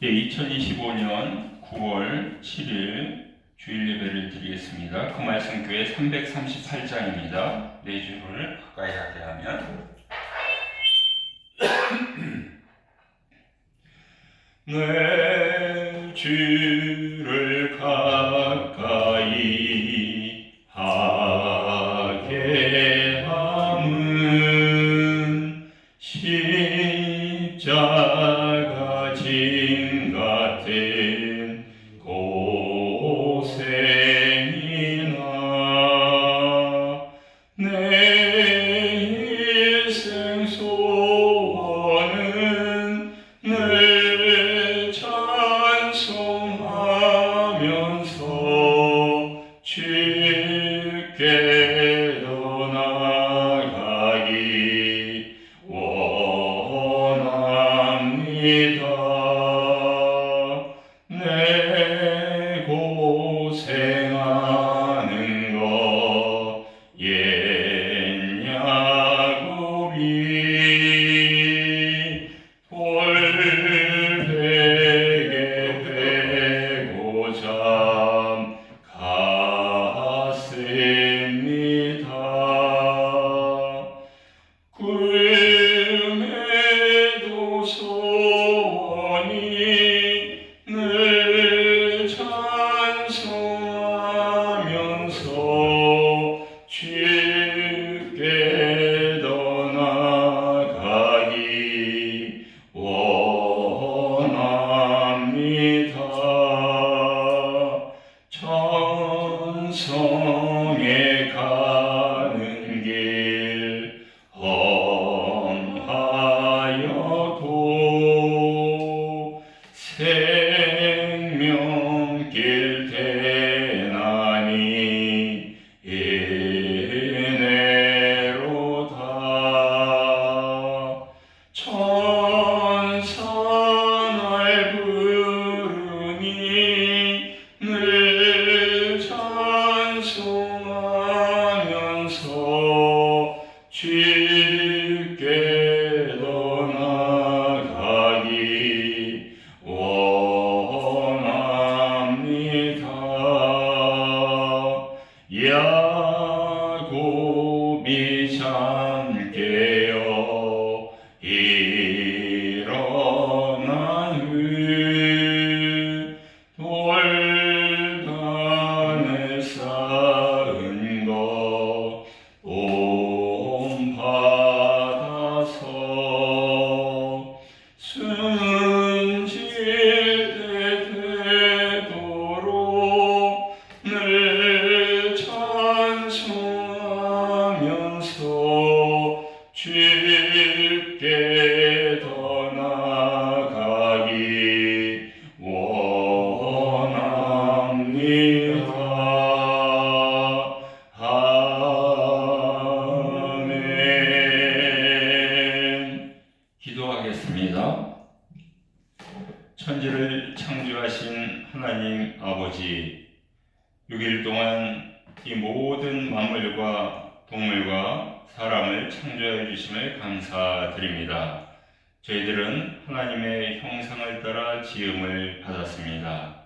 2025년 9월 7일 주일 예배를 드리겠습니다. 그 말씀 교회 338장입니다. 네 줄을 가까이 하게 하면 네 줄을 가까이 하게 함은 십자가 짐 같은 고생이나 내 일생 소원은 늘 찬송하면서 주께 더 나아가기 원합니다. 내 고생하는 것 옛 야곱이 돌베개 베고 잠 갔습니다. 꿈에도 소원이 늘 찬송하면서 주께 더 나아가기 원합니다. 천성에 가는 길 험하여도 생명길 대나니 은혜로다. 천사 날 부르니 늘 찬송하면서 주께 더 나아가기 원합니다. 야곱이 잠 깨어 일어난 후 돌단을 쌓은 것 본받아서 순질 때 되도록 늘 찬송하면서 주께 더 나아가기 원합니다. 아멘. 기도하겠습니다. 천지를 창조하신 하나님 아버지, 6일 동안 이 모든 만물과 동물과 사람을 창조해 주심을 감사드립니다. 저희들은 하나님의 형상을 따라 지음을 받았습니다.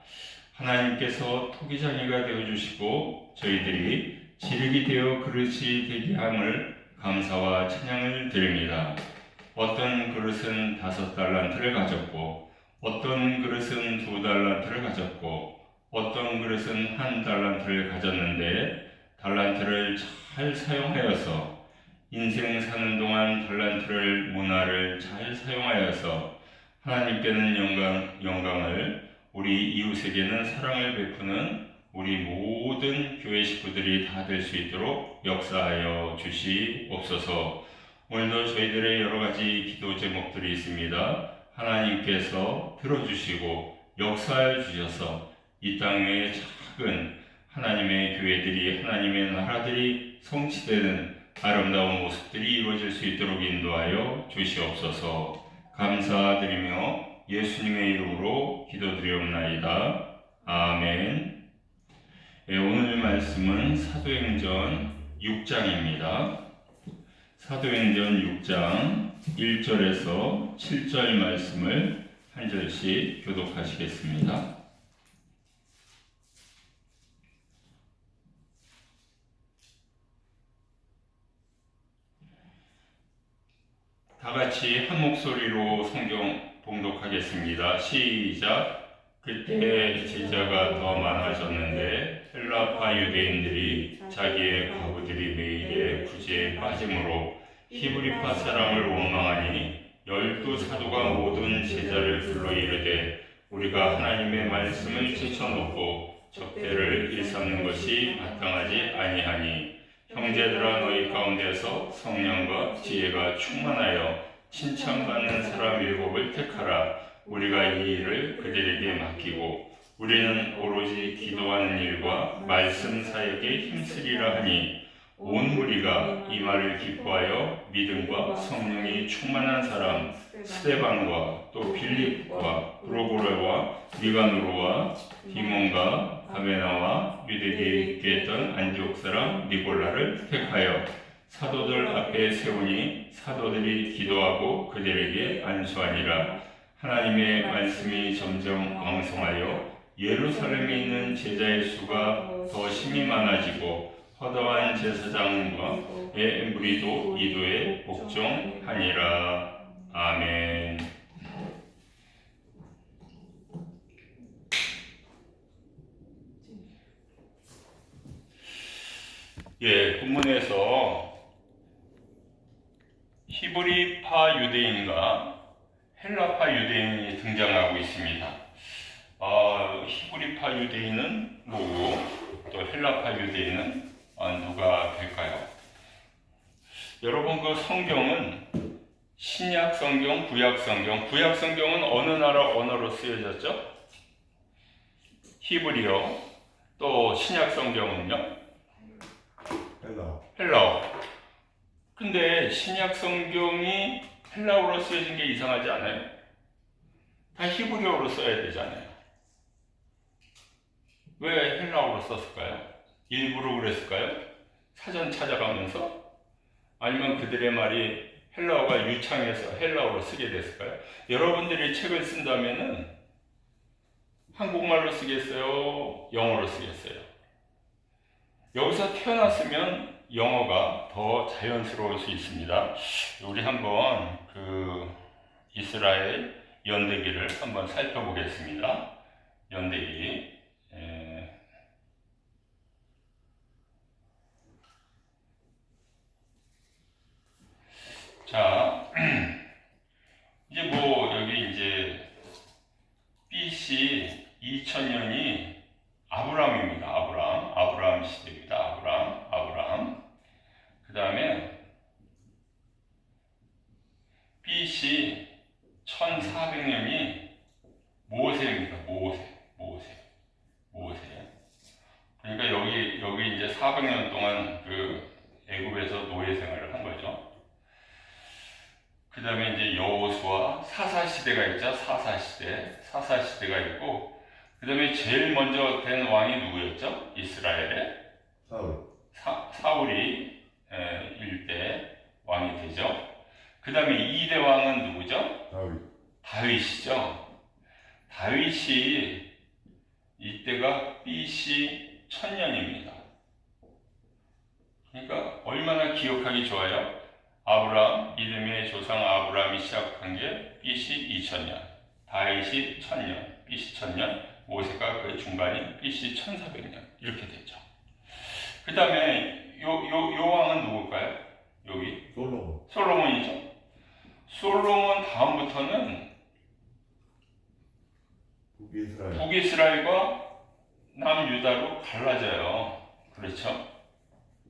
하나님께서 토기장이가 되어주시고 저희들이 지륵이 되어 그릇이 되게 함을 감사와 찬양을 드립니다. 어떤 그릇은 5달란트를 가졌고 어떤 그릇은 2달란트를 가졌고 어떤 그릇은 1달란트를 가졌는데 달란트를 잘 사용하여서 인생 사는 동안 달란트를 문화를 잘 사용하여서 하나님께는 영광을 우리 이웃에게는 사랑을 베푸는 우리 모든 교회 식구들이 다 될 수 있도록 역사하여 주시옵소서. 오늘도 저희들의 여러 가지 기도 제목들이 있습니다. 하나님께서 들어주시고 역사해 주셔서 이 땅 위에 작은 하나님의 교회들이 하나님의 나라들이 성취되는 아름다운 모습들이 이루어질 수 있도록 인도하여 주시옵소서. 감사드리며 예수님의 이름으로 기도드리옵나이다. 아멘. 오늘 말씀은 사도행전 6장입니다. 사도행전 6장 1절에서 7절 말씀을 한 절씩 교독하시겠습니다. 다 같이 한 목소리로 성경 봉독하겠습니다. 시작. 그때 제자가 더 많아졌는데 헬라파 유대인들이 자기의 과부들이 매일의 구제에 빠짐으로 히브리파 사람을 원망하니 12사도가 모든 제자를 불러 이르되 우리가 하나님의 말씀을 제쳐놓고 적대를 일삼는 것이 마땅하지 아니하니 형제들아 너희 가운데서 성령과 지혜가 충만하여 칭찬받는 사람 7을 택하라. 우리가 이 일을 그들에게 맡기고 우리는 오로지 기도하는 일과 말씀 사역에 힘쓰리라 하니 온 무리가 이 말을 기뻐하여 믿음과 성령이 충만한 사람 스데반과 또 빌립과 프로고레와 니가노로와 디몬과 가베나와 유대계에 있던 안디옥 사람 니골라를 택하여 사도들 앞에 세우니 사도들이 기도하고 그들에게 안수하니라. 하나님의 말씀이 점점 왕성하여 예루살렘에 있는 제자의 수가 더 심히 많아지고 허다한 제사장과의 무리도 이도에 복종하니라. 아멘. 본문에서 히브리파 유대인과 헬라파 유대인이 등장하고 있습니다. 히브리파 유대인은 누구? 또 헬라파 유대인은 누가 될까요? 여러분, 그 성경은 신약 성경, 구약 성경, 구약 성경은 어느 나라 언어로 쓰여졌죠? 히브리어. 또 신약 성경은요? 헬라어. 근데 신약 성경이 헬라어로 쓰여진 게 이상하지 않아요? 다 히브리어로 써야 되잖아요. 왜 헬라어로 썼을까요? 일부러 그랬을까요? 사전 찾아가면서? 아니면 그들의 말이 헬라어가 유창해서 헬라어로 쓰게 됐을까요? 여러분들이 책을 쓴다면은 한국말로 쓰겠어요? 영어로 쓰겠어요? 여기서 태어났으면 영어가 더 자연스러울 수 있습니다. 우리 한번 그 이스라엘 연대기를 한번 살펴보겠습니다. 연대기. 자, 이제 여기 이제 BC 2000년이 아브람입니다. 아브람 시대입니다. 아브람. 그 다음에 BC 1400년이 모세입니다. 모세. 그러니까 여기 이제 400년 동안 그 애굽에서 노예 생활을 한 거죠. 그 다음에 이제 여호수아 사사시대가 있죠. 사사시대가 있고, 그 다음에 제일 먼저 된 왕이 누구였죠? 이스라엘에? 사울이 일대 왕이 되죠. 그 다음에 2대 왕은 누구죠? 다윗이죠. 다윗이 이때가 BC 1000년입니다. 그러니까 얼마나 기억하기 좋아요? 아브람, 믿음의 조상 아브람이 시작한 게 BC 2000년, 다윗이 1000년, BC 1000년, 모세가 그 중간인 BC 1400년 이렇게 되죠. 그 다음에 요 왕은 누굴까요? 여기 솔로몬이죠. 솔로몬 다음부터는 북이스라엘과 남유다로 갈라져요. 그렇죠?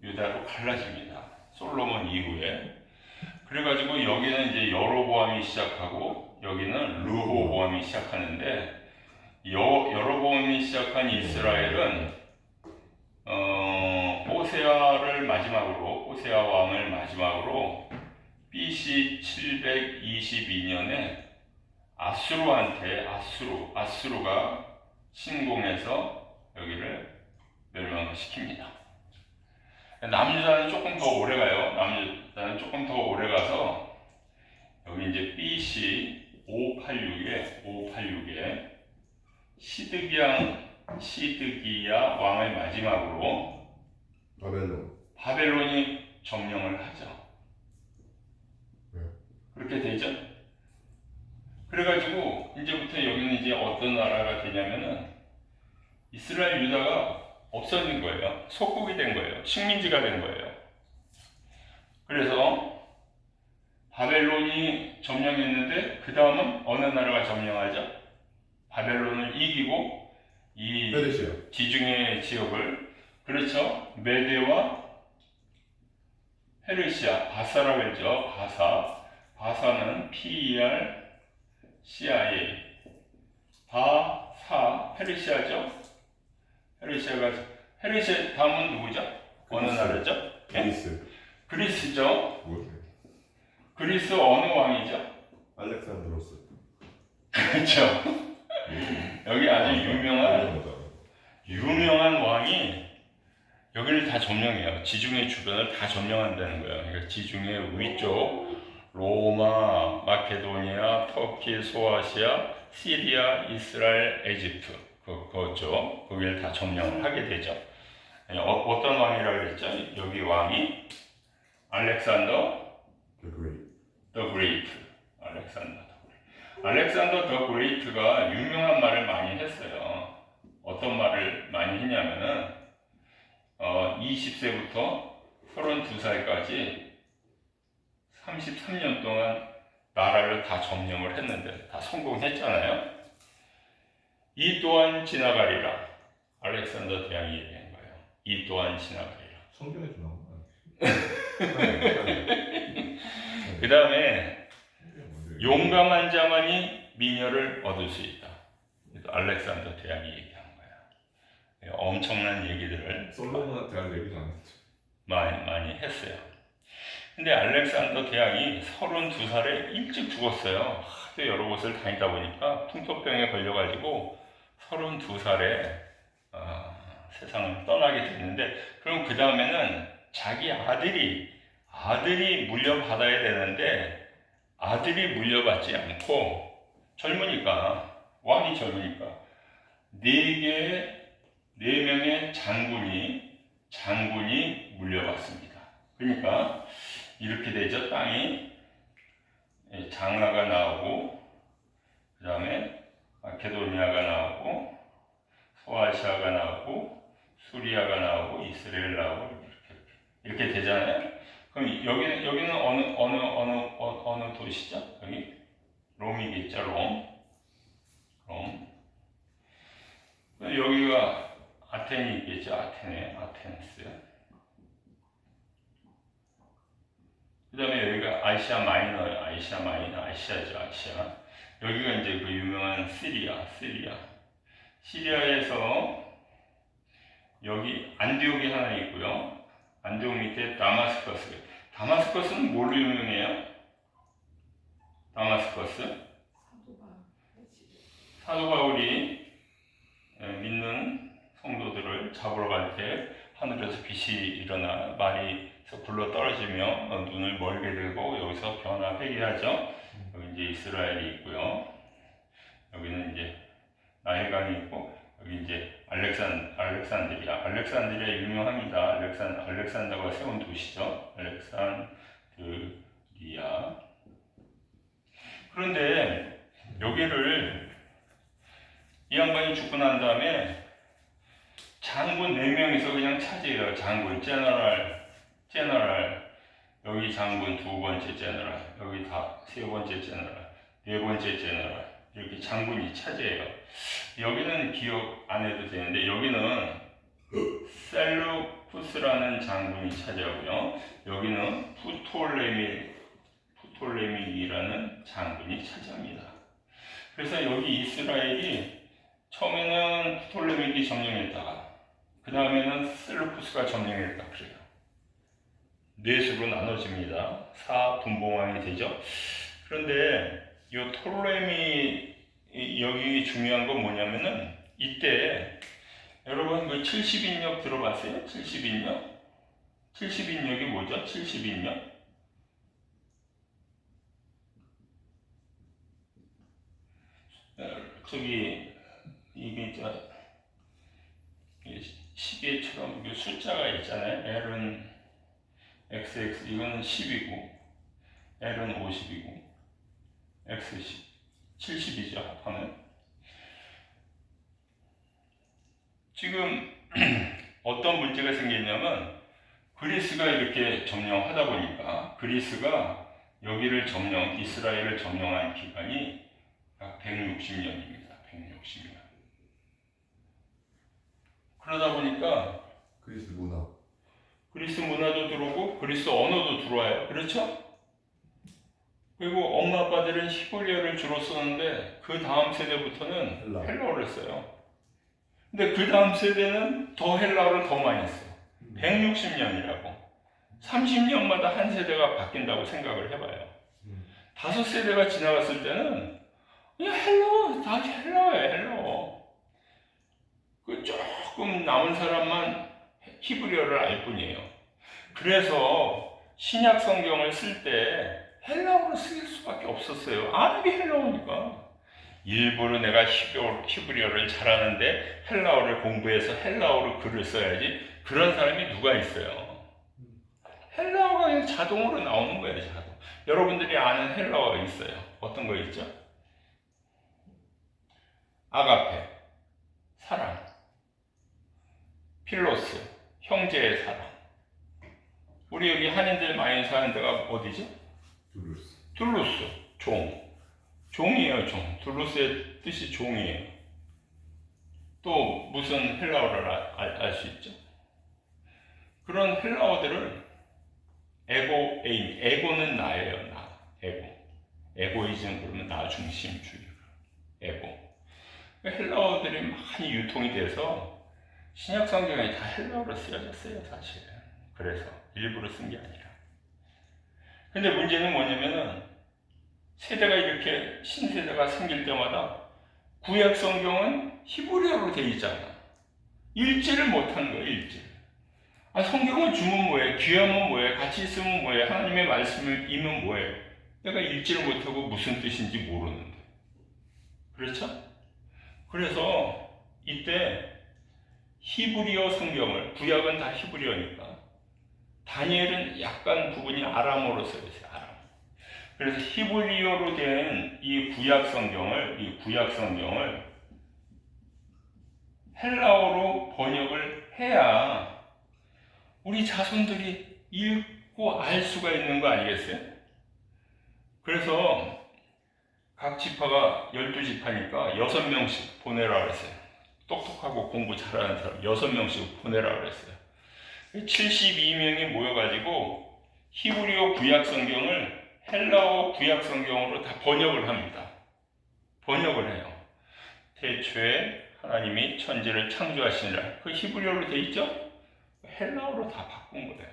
유다로 갈라집니다. 솔로몬 이후에. 그래가지고 여기는 이제 여로보암이 시작하고 여기는 르호보암이 시작하는데, 여로보암이 시작한 이스라엘은 호세아 왕을 마지막으로 BC 722년에 아수르가 침공해서 여기를 멸망시킵니다. 남유다는 조금 더 오래 가요. 남유다는 조금 더 오래 가서 여기 이제 BC 586에 시드기야 왕의 마지막으로 바벨론이 점령을 하죠. 그렇게 되죠. 그래가지고 이제부터 여기는 이제 어떤 나라가 되냐면은 이스라엘 유다가 없어진 거예요. 속국이 된 거예요. 식민지가 된 거예요. 그래서 바벨론이 점령했는데 그 다음은 어느 나라가 점령하죠? 바벨론을 이기고 이 지중해 지역을, 그렇죠? 메대와 페르시아, 바사라고 했죠. 바사는 PERCIA, 바사, 페르시아죠. 페르시아 다음은 누구죠? 어느 나라죠? 그리스죠. 그리스 어느 왕이죠? 알렉산드로스. 그렇죠. 여기 아주 유명한 왕이 여기를 다 점령해요. 지중해 주변을 다 점령한다는 거예요. 그러니까 지중해 위쪽 로마, 마케도니아, 터키, 소아시아, 시리아, 이스라엘, 에집트 그거죠. 거기를 다 점령을 하게 되죠. 어떤 왕이라고 그랬죠? 여기 왕이 알렉산더 the Great. 알렉산더 더 그레이트가 유명한 말을 많이 했어요. 어떤 말을 많이 했냐면은 20세부터 32살까지 33년 동안 나라를 다 점령을 했는데 다 성공했잖아요. 이 또한 지나가리라. 알렉산더 대왕이 얘기한 거예요. 이 또한 지나가리라. 성경에 좀 나온 거 그 다음에 용감한 자만이 미녀를 얻을 수 있다. 알렉산더 대왕이 얘기한 거예요. 엄청난 얘기들을 솔로몬한테 할 얘기도 안 했죠. 많이 했어요. 근데 알렉산더 대왕이 32살에 일찍 죽었어요. 하도 여러 곳을 다니다 보니까 풍토병에 걸려가지고 32살에 세상을 떠나게 됐는데, 그럼 그 다음에는 자기 아들이 물려받아야 되는데 아들이 물려받지 않고 왕이 젊으니까 네 명의 장군이 물려받습니다. 그러니까 이렇게 되죠. 땅이 장하가 나오고, 그 다음에 마케도니아가 나오고, 소아시아가 나오고, 수리아가 나오고, 이스라엘 나오고, 이렇게 되잖아요. 그럼 여기는 어느 도시죠? 여기 롬이겠죠. 롬. 여기가 아테네 있겠죠. 아테네스. 그 다음에 여기가 아시아죠. 아시아. 여기가 이제 그 유명한 시리아에서 여기 안디옥이 하나 있고요. 안디옥 밑에 다마스커스는 뭘로 유명해요? 다마스커스? 사도 바울이 믿는 성도들을 잡으러 갈 때 하늘에서 빛이 일어나 말이서 굴러 떨어지며 눈을 멀게 되고 여기서 변화하게 하죠. 여기 이제 이스라엘이 있고요. 여기는 이제 나일강이 있고, 여기 이제 알렉산드리아 유명합니다. 알렉산더가 세운 도시죠. 알렉산드리아. 그런데 여기를 이 양반이 죽고 난 다음에 장군 4명이서 그냥 차지해요. 장군, 제너럴, 여기 장군 2번째 제너럴, 여기 다 3번째 제너럴, 4번째 제너럴, 이렇게 장군이 차지해요. 여기는 기억 안 해도 되는데 여기는 셀루쿠스라는 장군이 차지하고요. 여기는 프톨레미라는 장군이 차지합니다. 그래서 여기 이스라엘이 처음에는 프톨레미가 점령했다가 그 다음에는 셀루쿠스가 점령했다 그래요. 넷으로 나눠집니다. 4분봉왕이 되죠. 그런데 이 톨레미 여기 중요한 건 뭐냐면은 이때 여러분 그 70인역 들어봤어요? 70인역이 뭐죠? 70인역 저기 이게 시계처럼 숫자가 있잖아요. L은 XX 이거는 10이고 L은 50이고 X 70이죠 합하면. 지금 어떤 문제가 생겼냐면 그리스가 이렇게 점령하다 보니까 그리스가 여기를 이스라엘을 점령한 기간이 약 160년입니다. 160년. 그러다 보니까 그리스 문화. 그리스 문화도 들어오고 그리스 언어도 들어와요. 그렇죠? 그리고 엄마 아빠들은 히브리어를 주로 쓰는데 그 다음 세대부터는 헬라어를 써요. 근데 그 다음 세대는 더 헬라어를 더 많이 써요. 160년이라고. 30년마다 한 세대가 바뀐다고 생각을 해봐요. 5세대가 지나갔을 때는 그냥 헬라어, 다 헬라어예요, 헬라어. 그 조금 남은 사람만 히브리어를 알 뿐이에요. 그래서 신약 성경을 쓸 때 헬라어로 쓸 수밖에 없었어요. 아는 게 헬라어니까. 일부러 내가 히브리어를 잘하는데 헬라어를 공부해서 헬라어로 글을 써야지. 그런 사람이 누가 있어요? 헬라어가 그냥 자동으로 나오는 거예요, 자동. 여러분들이 아는 헬라어가 있어요. 어떤 거 있죠? 아가페, 사랑. 필로스, 형제의 사랑. 우리 여기 한인들 많이 사는 데가 어디죠? 둘루스, 종. 종이에요, 종. 둘루스의 뜻이 종이에요. 또 무슨 헬라어를 알 수 있죠? 그런 헬라어들을 에고는 나예요, 나. 에고이즘 그러면 나 중심주의. 에고. 헬라어들이 많이 유통이 돼서 신약 성경에 다 헬라어로 쓰여졌어요, 사실. 그래서 일부러 쓴 게 아니라. 근데 문제는 뭐냐면은 세대가 이렇게 신세대가 생길 때마다 구약 성경은 히브리어로 돼 있잖아. 읽지를 못하는 거야, 읽지. 성경을 주면 뭐해? 귀하면 뭐해? 같이 있으면 뭐해? 하나님의 말씀을 읽으면 뭐해? 내가 읽지를 못하고 무슨 뜻인지 모르는데. 그렇죠? 그래서 이때 히브리어 성경을, 구약은 다 히브리어니까 다니엘은 약간 부분이 아람어로 써 있어요. 아람. 그래서 히브리어로 된 이 구약 성경을 헬라어로 번역을 해야 우리 자손들이 읽고 알 수가 있는 거 아니겠어요? 그래서 각 지파가 12지파니까 6명씩 보내라 그랬어요. 똑똑하고 공부 잘하는 사람 6명씩 보내라 그랬어요. 72명이 모여가지고 히브리어 구약 성경을 헬라어 구약 성경으로 다 번역을 합니다. 번역을 해요. 태초에 하나님이 천지를 창조하시니라. 그 히브리어로 돼 있죠? 헬라어로 다 바꾼 거예요.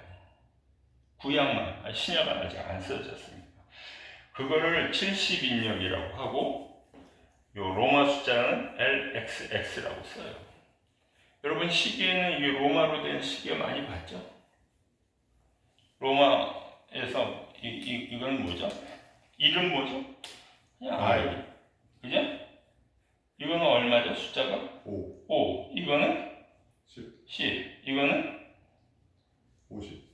구약만, 신약은 아직 안 써졌습니다. 그거를 70인역이라고 하고 요 로마 숫자는 LXX라고 써요. 여러분 시계는 이 로마로 된 시계 많이 봤죠? 로마에서 이건 뭐죠? 이름 뭐죠? 그냥 I. 그죠? 이거는 얼마죠? 숫자가? 5. 이거는? 10. 이거는? 50.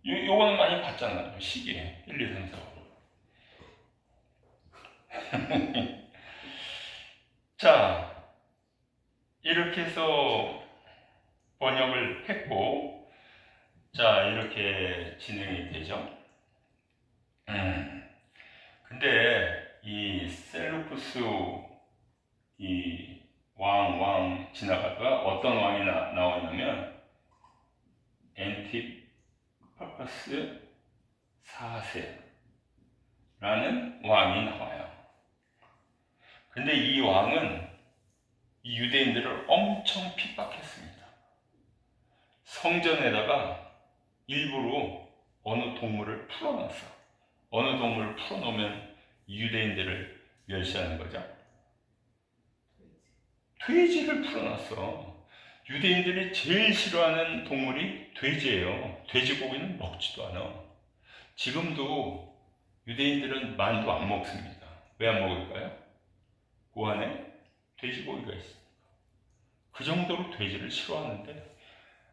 요거는 많이 봤잖아요. 시계. 1, 2, 3, 4. 자, 이렇게 해서 번역을 했고, 자, 이렇게 진행이 되죠. 근데 이 셀루쿠스 이 왕 지나가다가 어떤 왕이 나오냐면 엔티파커스 4세라는 왕이 나와요. 근데 이 왕은 이 유대인들을 엄청 핍박했습니다. 성전에다가 일부러 어느 동물을 풀어놨어. 어느 동물을 풀어놓으면 유대인들을 멸시하는 거죠. 돼지를 풀어놨어. 유대인들이 제일 싫어하는 동물이 돼지예요. 돼지고기는 먹지도 않아. 지금도 유대인들은 만두 안 먹습니다. 왜 안 먹을까요? 그 안에 돼지고기가 있습니다. 그 정도로 돼지를 싫어하는데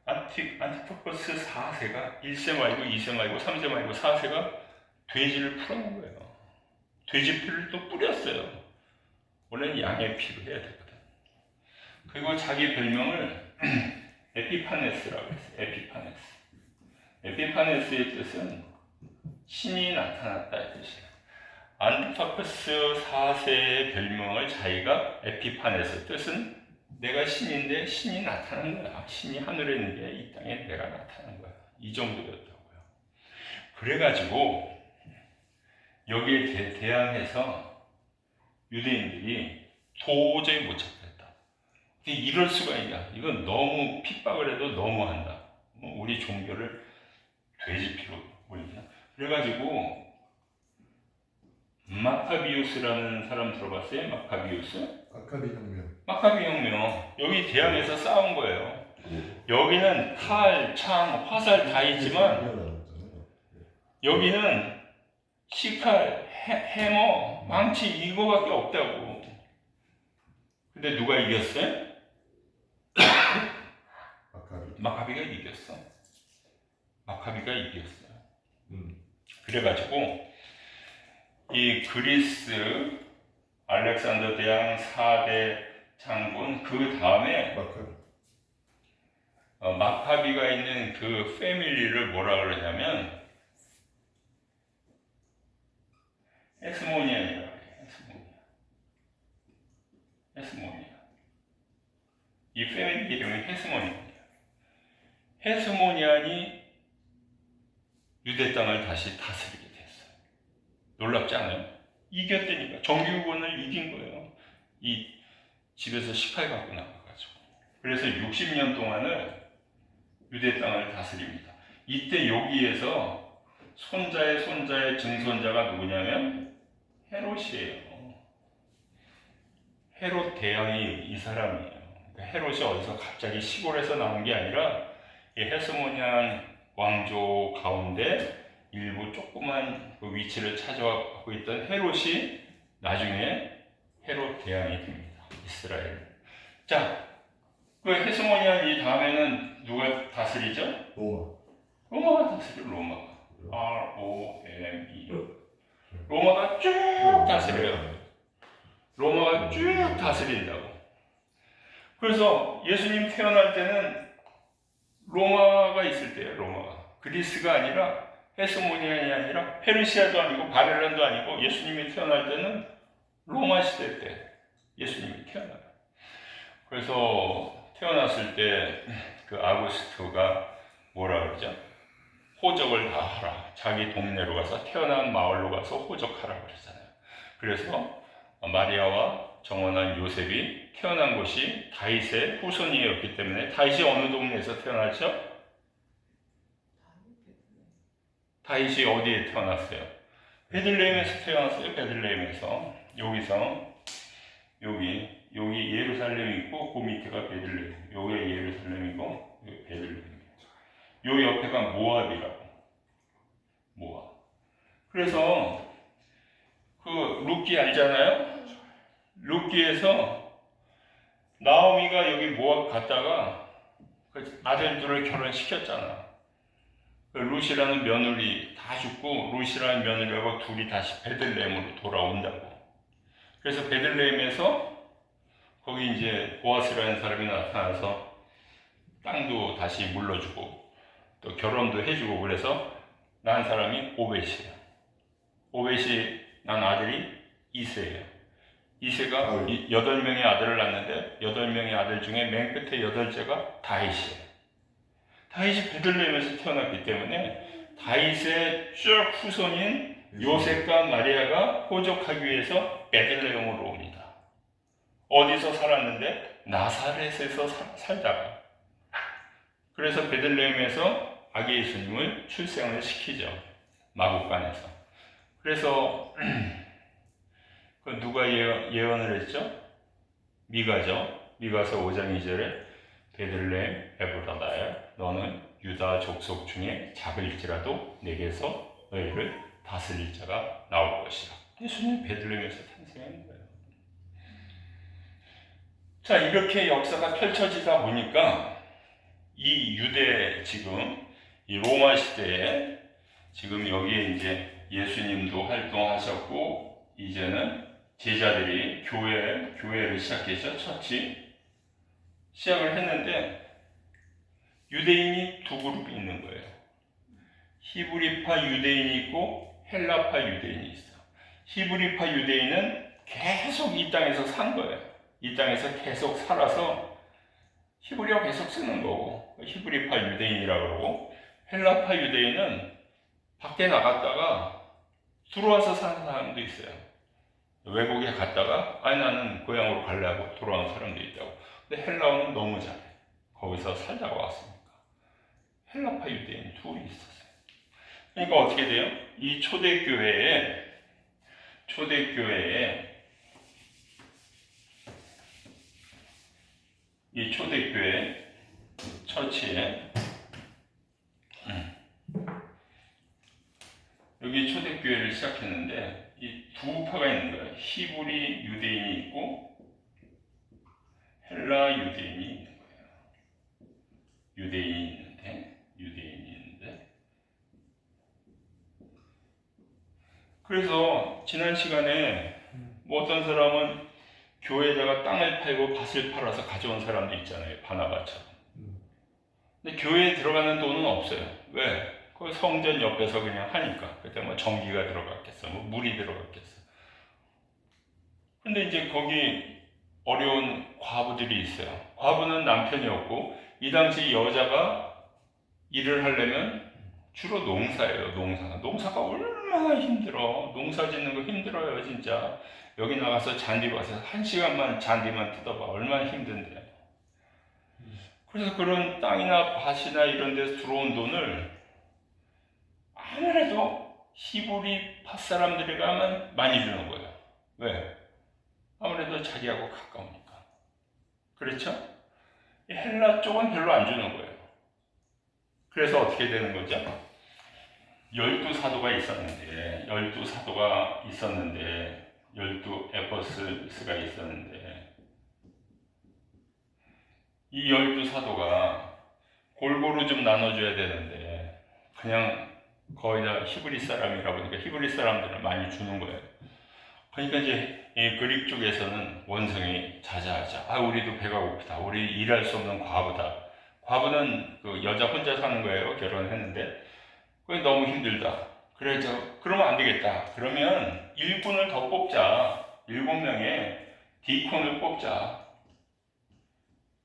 안티파커스 4세가 1세 말고 2세 말고 3세 말고 4세가 돼지를 풀어놓은 거예요. 돼지 피를 또 뿌렸어요. 원래는 양의 피로 해야 되거든. 그리고 자기 별명을 에피파네스라고 했어요. 에피파네스. 에피파네스의 뜻은 신이 나타났다 이 뜻이에요. 안티파커스 4세의 별명을 자기가 에피파네스, 뜻은 내가 신인데 신이 나타난 거야. 신이 하늘에 있는 게 이 땅에 내가 나타난 거야. 이 정도였다고요. 그래가지고 여기에 대항해서 유대인들이 도저히 못 찾겠다. 이럴 수가 있냐. 이건 너무 핍박을 해도 너무한다. 우리 종교를 돼지피로 올리냐. 그래가지고 마카비우스라는 사람 들어봤어요? 마카비우스? 아카비 혁명. 마카비 혁명. 여기 대항해서 싸운 거예요. 여기는 칼, 창, 화살 다 있지만 여기는 시칼, 해머, 망치 이거밖에 없다고. 근데 누가 이겼어요? 마카비가 이겼어. 마카비가 이겼어요. 그래가지고 이 그리스 알렉산더 대왕 4대 장군 그 다음에 마카비가 있는 그 패밀리를 뭐라 그러냐면 헤스모니안이라고 해요. 헤스모니안. 이 패밀리 이름이 헤스모니안이에요. 헤스모니안이 유대 땅을 다시 다스리게 됐어요. 놀랍지 않아요? 이겼다니까. 정규군을 이긴 거예요. 이 집에서 시칼 갖고 나가가지고. 그래서 60년 동안을 유대 땅을 다스립니다. 이때 여기에서 손자의 손자의 증손자가 누구냐면 헤롯이에요. 헤롯 대왕이 이 사람이에요. 그러니까 헤롯이 어디서 갑자기 시골에서 나온 게 아니라 이 헤스모니안 왕조 가운데 일부 조그만 그 위치를 차지하고 있던 헤롯이 나중에 헤롯 대왕이 됩니다. 이스라엘. 자, 그 헤스모니안 이 다음에는 누가 다스리죠? 로마가 다스려. 로마가. R-O-M-E. 로마가 쭉 다스려요. 로마가 쭉 다스린다고. 그래서 예수님 태어날 때는 로마가 있을 때예요. 로마가. 그리스가 아니라 헤스모니안이 아니라 페르시아도 아니고 바벨론도 아니고 예수님이 태어날 때는 로마 시대 때 예수님이 태어나요. 그래서 태어났을 때 그 아구스토가 뭐라 그러죠? 호적을 다 하라. 자기 동네로 가서 태어난 마을로 가서 호적하라 그랬잖아요. 그래서 마리아와 정원한 요셉이 태어난 곳이 다윗의 후손이었기 때문에 다윗이 어느 동네에서 태어났죠? 다윗이 어디에 태어났어요? 베들레헴에서 태어났어요. 베들레헴에서. 여기서 여기 예루살렘이 있고 그 밑에가 베들레헴. 여기 예루살렘이고 여기 베들레헴이에요. 요 옆에가 모압이라고. 모압. 그래서 그 룻기 알잖아요? 룻기에서 나오미가 여기 모압 갔다가 그 아들들을 결혼시켰잖아. 그 룻이라는 며느리 다 죽고 룻이라는 며느리하고 둘이 다시 베들레헴으로 돌아온다고. 그래서 베들레헴에서 거기 이제 보아스라는 사람이 나타나서 땅도 다시 물러주고 또 결혼도 해주고 그래서 난 사람이 오벳이에요. 오벳이 난 아들이 이세예요. 이세가 8명의 아들을 낳는데 8명의 아들 중에 맨 끝에 8째가 다윗이에요. 다윗이 베들레헴에서 태어났기 때문에 다윗의 쭉 후손인 요셉과 마리아가 호적하기 위해서 베들레헴으로 옵니다. 어디서 살았는데? 나사렛에서 살다가. 그래서 베들레헴에서 아기 예수님을 출생을 시키죠. 마구간에서. 그래서 그 누가 예언을 했죠? 미가죠. 미가서 5장 2절에 베들레헴 에브라다야 너는 유다 족속 중에 작을지라도 내게서 너희를 다스릴 자가 나올 것이라. 예수님 베들레헴에서 탄생한 거예요. 자, 이렇게 역사가 펼쳐지다 보니까 이 유대 지금 이 로마 시대에 지금 여기에 이제 예수님도 활동하셨고 이제는 제자들이 교회를 시작했죠. 처치 시작을 했는데 유대인이 두 그룹이 있는 거예요. 히브리파 유대인이 있고 헬라파 유대인이 있어. 히브리파 유대인은 계속 이 땅에서 산 거예요. 이 땅에서 계속 살아서 히브리어 계속 쓰는 거고 히브리파 유대인이라고 그러고 헬라파 유대인은 밖에 나갔다가 들어와서 사는 사람도 있어요. 외국에 갔다가 아니 나는 고향으로 갈래 하고 돌아오는 사람도 있다고. 근데 헬라어는 너무 잘해. 거기서 살다가 왔으니까. 헬라파 유대인 둘이 있었어요. 그러니까 어떻게 돼요? 이 초대교회에 이 초대교회 처치에 여기 초대교회를 시작했는데 이 두 파가 있는 거예요. 히브리 유대인이 있고 헬라 유대인이 있는 거예요. 유대인이 있는데 그래서 지난 시간에 뭐 어떤 사람은 교회에다가 땅을 팔고 밭을 팔아서 가져온 사람도 있잖아요. 바나바처럼. 근데 교회에 들어가는 돈은 없어요. 왜? 그 성전 옆에서 그냥 하니까. 그때 뭐 전기가 들어갔겠어, 뭐 물이 들어갔겠어. 근데 이제 거기 어려운 과부들이 있어요. 과부는 남편이 없고 이 당시 여자가 일을 하려면 주로 농사예요. 농사가 얼마나 힘들어. 농사 짓는 거 힘들어요, 진짜. 여기 나가서 잔디 봐서 1시간만 잔디만 뜯어봐. 얼마나 힘든데. 그래서 그런 땅이나 밭이나 이런 데서 들어온 돈을 아무래도 히브리 밭 사람들에게만 많이 주는 거예요. 왜? 아무래도 자기하고 가까우니까. 그렇죠? 헬라 쪽은 별로 안 주는 거예요. 그래서 어떻게 되는 거죠? 12사도가 있었는데 12 에퍼스가 있었는데 이 12사도가 골고루 좀 나눠줘야 되는데 그냥 거의 다 히브리 사람이라 보니까 히브리 사람들은 많이 주는 거예요. 그러니까 이제 이 그릭 쪽에서는 원성이 자자하자. 우리도 배가 고프다. 우리 일할 수 없는 과부다. 과부는 그 여자 혼자 사는 거예요. 결혼했는데 그게 너무 힘들다. 그래서 그러면 안 되겠다. 그러면 일꾼을 더 뽑자. 7명의 디콘을 뽑자.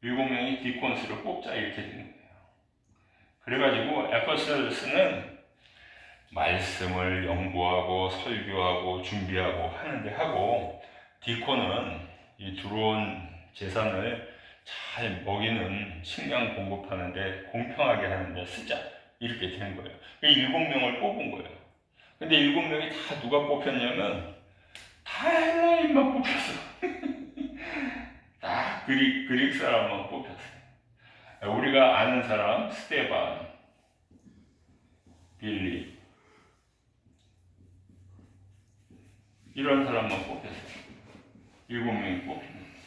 7명의 디콘스를 뽑자 이렇게 되는 거예요. 그래가지고 에퍼스는 말씀을 연구하고 설교하고 준비하고 하는데 하고 디콘은 이 들어온 재산을 잘 먹이는 식량 공급하는데 공평하게 하는데 쓰자 이렇게 된 거예요. 7명을 뽑은 거예요. 근데 7명이 다 누가 뽑혔냐면 다 헬라인만 뽑혔어. 다 그릭 사람만 뽑혔어요. 우리가 아는 사람 스테반, 빌리 이런 사람만 뽑혔어요. 7명이 뽑힙니다.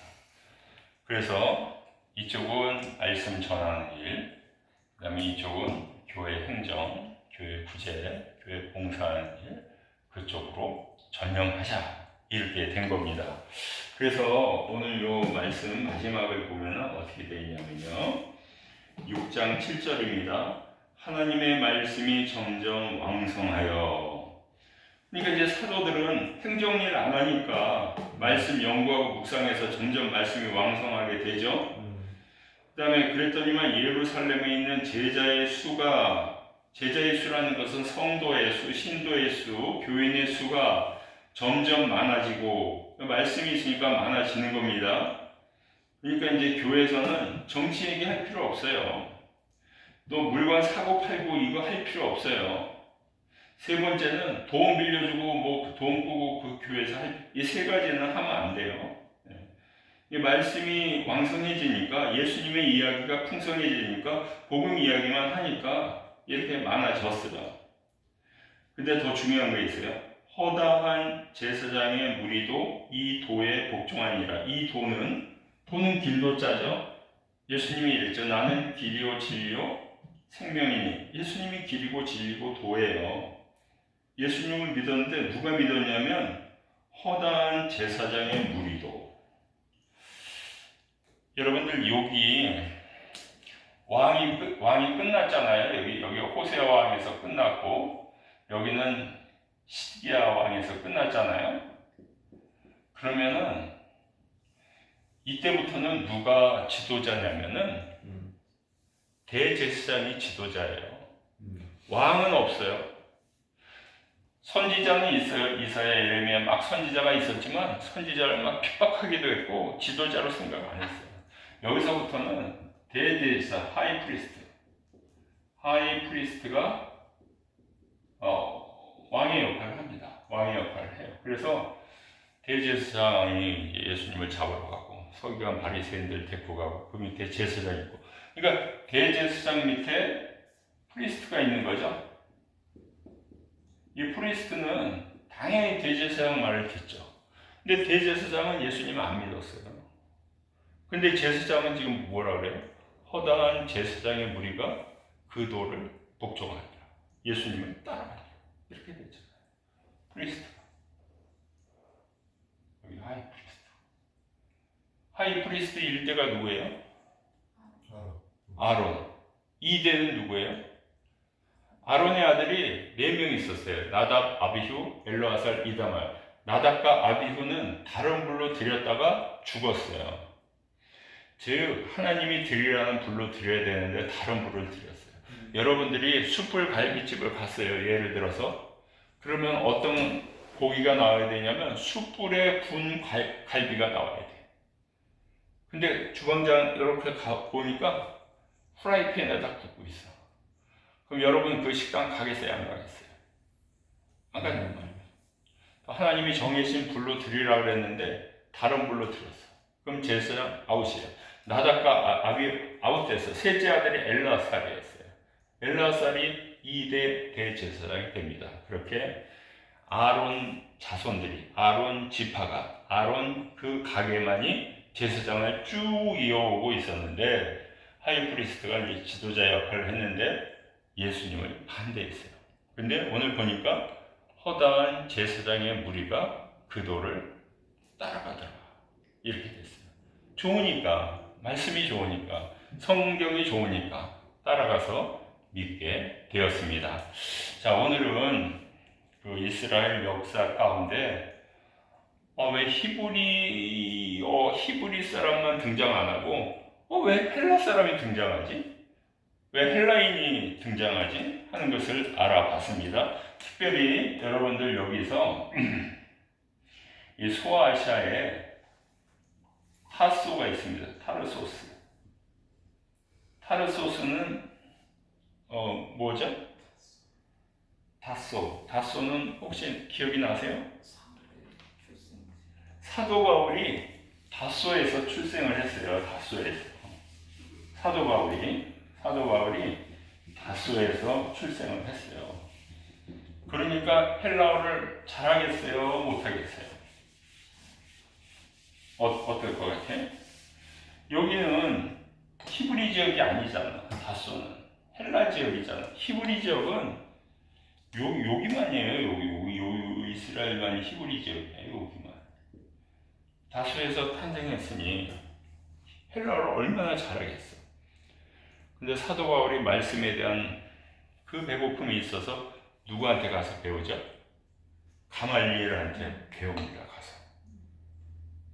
그래서 이쪽은 말씀 전하는 일, 그 다음에 이쪽은 교회 행정, 교회 구제, 교회 봉사하는 일, 그쪽으로 전념하자 이렇게 된 겁니다. 그래서 오늘 요 말씀 마지막을 보면 어떻게 되어 있냐면요, 6장 7절입니다. 하나님의 말씀이 점점 왕성하여. 그러니까 이제 사도들은 행정일 안 하니까 말씀 연구하고 묵상해서 점점 말씀이 왕성하게 되죠. 그 다음에 그랬더니만 예루살렘에 있는 제자의 수라는 것은 성도의 수, 신도의 수, 교인의 수가 점점 많아지고 말씀이 있으니까 많아지는 겁니다. 그러니까 이제 교회에서는 정치 얘기할 필요 없어요. 또 물건 사고 팔고 이거 할 필요 없어요. 세 번째는 돈 빌려주고 뭐 돈 꾸고 그 교회에서 이 세 가지는 하면 안 돼요. 이 말씀이 왕성해지니까 예수님의 이야기가 풍성해지니까 복음 이야기만 하니까 이렇게 많아졌어요. 근데 더 중요한 거 있어요. 허다한 제사장의 무리도 이 도에 복종하니라. 이 도는 도는 길도 짜죠. 예수님이 이랬죠. 나는 길이요 진리요 생명이니. 예수님이 길이고 진리고 도예요. 예수님을 믿었는데 누가 믿었냐면 허다한 제사장의 무리도. 여러분들 여기 왕이 끝났잖아요. 여기 호세아 왕에서 끝났고 여기는 시드기야 왕에서 끝났잖아요. 그러면은 이때부터는 누가 지도자냐면은 대제사장이 지도자예요. 왕은 없어요. 선지자는 있어요. 이사야, 예레미야 막 선지자가 있었지만 선지자를 막 핍박하기도 했고 지도자로 생각 안 했어요. 여기서부터는 대제사, 하이프리스트가 왕의 역할을 합니다. 왕의 역할을 해요. 그래서 대제사장이 예수님을 잡으러 가고 서기관 바리새인들 데리고 가고 그 밑에 제사장이 있고, 그러니까 대제사장 밑에 프리스트가 있는 거죠. 이 프리스트는 당연히 대제사장 말을 듣죠. 근데 대제사장은 예수님을 안 믿었어요. 근데 제사장은 지금 뭐라 그래요? 허다한 제사장의 무리가 그 도를 복종하니라. 예수님을 따라가니라. 이렇게 됐잖아요. 프리스트가. 여기 하이프리스트 1대가 누구예요? 아론. 2대는 누구예요? 아론의 아들이 4명 있었어요. 나답, 아비후, 엘르아살, 이다말. 나답과 아비후는 다른 불로 드렸다가 죽었어요. 즉 하나님이 드리라는 불로 드려야 되는데 다른 불을 드렸어요. 여러분들이 숯불 갈비집을 갔어요. 예를 들어서. 그러면 어떤 고기가 나와야 되냐면 숯불에 군 갈비가 나와야 돼. 근데 주방장 이렇게 보니까 프라이팬에다 굽고 있어. 그럼 여러분 그 식당 가겠어요? 안 가겠어요? 안 가는 말이에요. 하나님이 정해진 불로 드리라고 그랬는데 다른 불로 드렸어. 그럼 제사장 아웃이에요. 나답과 아비 아웃됐어. 셋째 아들이 엘르아살이었어요. 엘르아살이 2대 대제사장이 됩니다. 그렇게 아론 자손들이, 아론 지파가, 아론 그 가게만이 제사장을 쭉 이어오고 있었는데 하이프리스트가 이제 지도자 역할을 했는데 예수님을 반대했어요. 근데 오늘 보니까 허다한 제사장의 무리가 그 도를 따라가더라. 이렇게 됐어요. 좋으니까, 말씀이 좋으니까, 성경이 좋으니까 따라가서 믿게 되었습니다. 자, 오늘은 그 이스라엘 역사 가운데 왜 히브리 사람만 등장 안 하고 왜 헬라 사람이 등장하지? 왜 헬라인이 등장하지? 하는 것을 알아봤습니다. 특별히 여러분들 여기서 이 소아시아에 타소가 있습니다. 타르소스. 타르소스는 뭐죠? 다소는 혹시 기억이 나세요? 사도 바울이 다소에서 출생을 했어요. 다소에서. 사도 바울이 다소에서 출생을 했어요. 그러니까 헬라어를 잘하겠어요? 못하겠어요? 어떨 것 같아? 여기는 히브리 지역이 아니잖아. 다소는 헬라 지역이잖아. 히브리 지역은 여기만이에요. 여기 이스라엘만이 히브리 지역이에요. 여기만. 다소에서 탄생했으니 헬라어를 얼마나 잘하겠어. 근데 사도 바울이 말씀에 대한 그 배고픔이 있어서 누구한테 가서 배우죠? 가말리엘한테 배웁니다. 가서.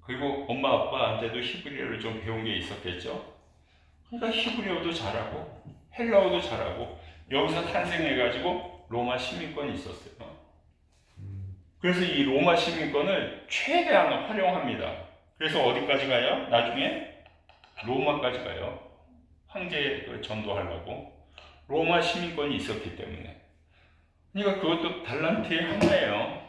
그리고 엄마 아빠한테도 히브리어를 좀 배운 게 있었겠죠? 그러니까 히브리어도 잘하고 헬라어도 잘하고 여기서 탄생해가지고 로마 시민권이 있었어요. 그래서 이 로마 시민권을 최대한 활용합니다. 그래서 어디까지 가요? 나중에 로마까지 가요. 황제를 전도하려고. 로마 시민권이 있었기 때문에. 그러니까 그것도 달란트의 하나예요.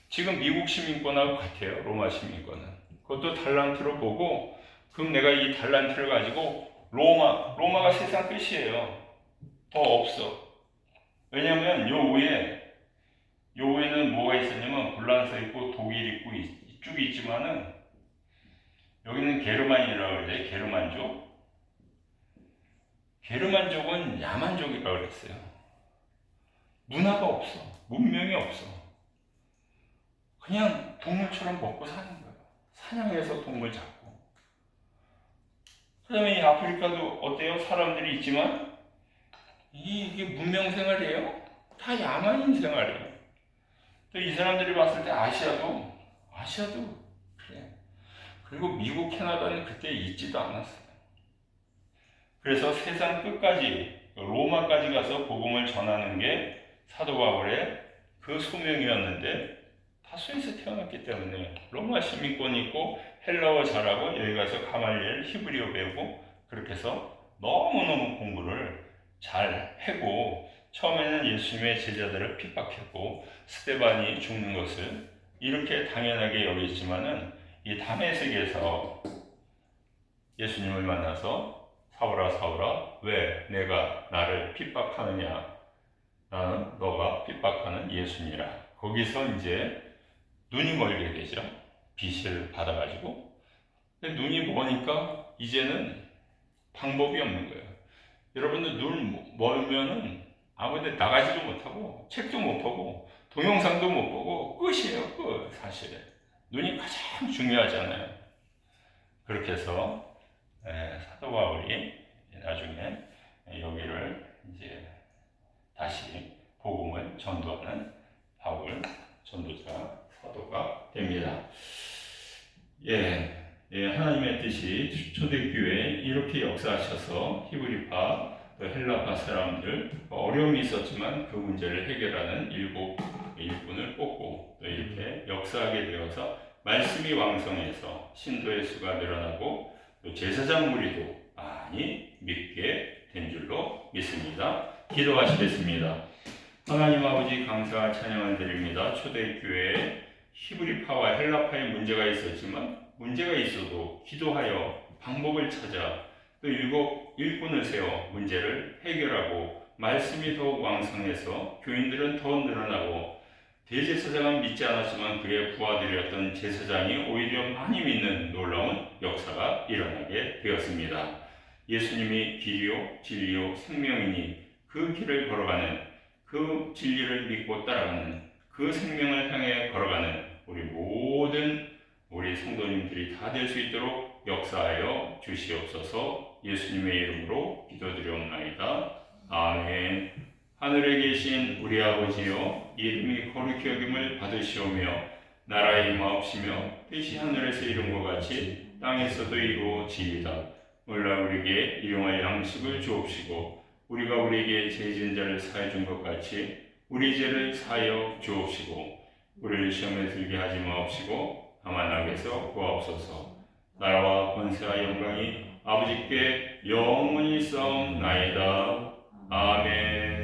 지금 미국 시민권하고 같아요. 로마 시민권은. 그것도 달란트로 보고, 그럼 내가 이 달란트를 가지고 로마가 세상 끝이에요. 더 없어. 왜냐면 요 위에는 뭐가 있었냐면 불란서 있고 독일 있고 쭉 있지만은 여기는 게르만이라고 그러죠. 게르만족. 게르만족은 야만족이라고 그랬어요. 문화가 없어. 문명이 없어. 그냥 동물처럼 먹고 사는 거예요. 사냥해서 동물 잡고. 그 다음에 이 아프리카도 어때요? 사람들이 있지만 이게 문명 생활이에요? 다 야만인 생활이에요. 또 이 사람들이 봤을 때 아시아도 그래. 그리고 미국, 캐나다는 그때 있지도 않았어요. 그래서 세상 끝까지 로마까지 가서 복음을 전하는 게 사도 바울의 그 소명이었는데 타소에서 태어났기 때문에 로마 시민권이 있고 헬라어 잘하고 여기 가서 가말리엘 히브리어 배우고 그렇게 해서 너무너무 공부를 잘 하고 처음에는 예수님의 제자들을 핍박했고 스데반이 죽는 것을 이렇게 당연하게 여겼지만은 이 다메섹에서 예수님을 만나서 사울아 사울아 왜 내가 나를 핍박하느냐 나는 너가 핍박하는 예수니라. 거기서 이제 눈이 멀게 되죠. 빛을 받아가지고. 근데 눈이 머니까 이제는 방법이 없는 거예요. 여러분들 눈 멀면은 아무데 나가지도 못하고 책도 못 보고 동영상도 못 보고 끝이에요. 끝. 사실 눈이 가장 중요하잖아요. 그렇게 해서 사도 바울이 나중에 여기를 이제 다시 복음을 전도하는 바울 전도자 사도가 됩니다. 하나님의 뜻이 초대교회에 이렇게 역사하셔서 히브리파 또 헬라파 사람들 어려움이 있었지만 그 문제를 해결하는 일꾼을 뽑고 또 이렇게 역사하게 되어서 말씀이 왕성해서 신도의 수가 늘어나고 또 제사장 무리도 많이 믿게 된 줄로 믿습니다. 기도하시겠습니다. 하나님 아버지 감사와 찬양을 드립니다. 초대교회에 히브리파와 헬라파의 문제가 있었지만 문제가 있어도 기도하여 방법을 찾아 또 일꾼을 세워 문제를 해결하고 말씀이 더욱 왕성해서 교인들은 더 늘어나고 대제사장은 믿지 않았지만 그의 부하들이었던 제사장이 오히려 많이 믿는 놀라운 역사가 일어나게 되었습니다. 예수님이 길이요 진리요 생명이니 그 길을 걸어가는 그 진리를 믿고 따라가는 그 생명을 향해 걸어가는 우리 모든 우리 성도님들이 다 될 수 있도록 역사하여 주시옵소서. 예수님의 이름으로 기도드리옵나이다. 아멘. 하늘에 계신 우리 아버지여 이름이 거룩히 여김을 받으시오며 나라의 임하옵시며 뜻이 하늘에서 이룬 것 같이 땅에서도 이루어지이다. 오늘날 우리에게 일용할 양식을 주옵시고 우리가 우리에게 죄 지은 자를 사해 준 것 같이 우리 죄를 사하여 주옵시고 우리를 시험에 들게 하지 마옵시고 다만 악에서 구하옵소서. 나라와 권세와 영광이 아버지께 영원히 있사옵나이다. 아멘.